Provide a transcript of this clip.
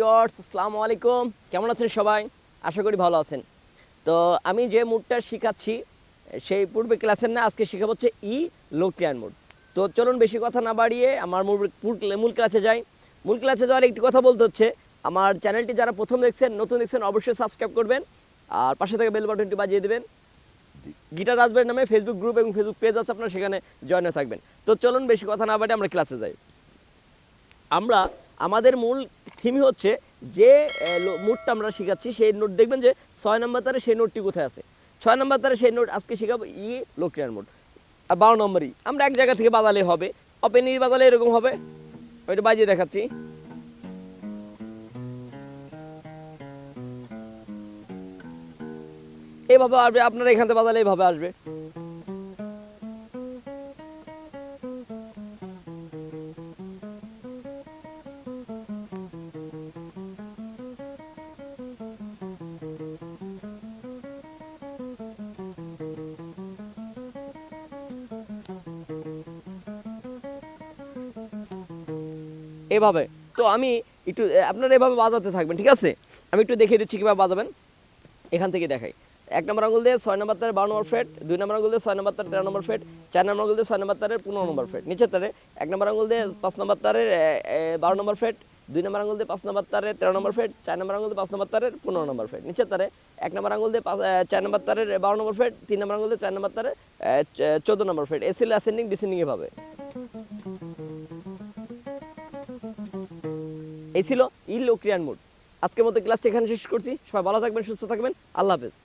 Viewers, আসসালামু আলাইকুম। কেমন আছেন সবাই? আশা করি ভালো আছেন। তো আমি যে মুডটা শেখাচ্ছি সেই পূর্বে ক্লাসের না, আজকে শেখাবো হচ্ছে লোক্রিয়ান মুড। তো চলুন বেশি কথা না বাড়িয়ে আমার মূল ক্লাসে যাই। মূল ক্লাসে যাওয়ার একটি কথা বলতে হচ্ছে, আমার চ্যানেলটি যারা প্রথম দেখছেন, নতুন দেখছেন, অবশ্যই সাবস্ক্রাইব করবেন আর পাশে থেকে বেল বাটনটি বাজিয়ে দেবেন। গিটার রাজবাড়ি নামে ফেসবুক গ্রুপ এবং ফেসবুক পেজ আছে, আপনারা সেখানে জয়েন হয়ে থাকবেন। তো চলুন বেশি কথা না বাড়িয়ে আমরা ক্লাসে যাই। আমাদের মূল থিমই হচ্ছে যে নোটটা আমরা শেখাচ্ছি, সেই নোট দেখবেন যে 6 নম্বর তারে সেই নোটটি কোথায় আছে। 6 নম্বর তারে সেই নোট আজকে শেখাবো লোক্রিয়ান মোড। আর 12 নম্বরই আমরা এক জায়গা থেকে বাজালে হবে, ওপেন বাজালে এরকম হবে। ওইটা বাজিয়ে দেখাচ্ছি। এইভাবে আসবে, আপনারা এখান থেকে বাজালে এইভাবে আসবে। এভাবে তো আমি একটু আপনারা এভাবে বাজাতে থাকবেন, ঠিক আছে? আমি একটু দেখিয়ে দিচ্ছি কীভাবে বাজাবেন। এখান থেকে দেখাই। 1 নম্বর আঙুল দিয়ে 6 নম্বর তারে 12 নম্বর ফ্রেট, 2 নম্বর আঙুল দিয়ে 6 নম্বর তারে 13 নম্বর ফ্রেট, 4 নম্বর আঙুল দিয়ে 6 নম্বর তারে 15 নম্বর ফ্রেট, নিচের তারে 1 নম্বর আঙুল দিয়ে 5 নম্বর তারে 12 নম্বর ফ্রেট, 2 নম্বর আঙুল দিয়ে 5 নম্বর তারে 13 নম্বর ফ্রেট, 4 নম্বর আঙুল দিয়ে 5 নম্বর তারে 15 নম্বর ফ্রেট, নিচের তারে 1 নম্বর আঙুল দিয়ে 4 নম্বর তারে 12 নম্বর ফ্রেট, 3 নম্বর আঙুল দিয়ে 4 নম্বর তারে 14 নম্বর ফ্রেট। এসিল অ্যাসেন্ডিং ডিসেন্ডিং এভাবে। এই ছিল লোক্রিয়ান মুড। আজকের মতো ক্লাসটা এখানে শেষ করছি। সবাই ভালো থাকবেন, সুস্থ থাকবেন। আল্লাহ হাফেজ।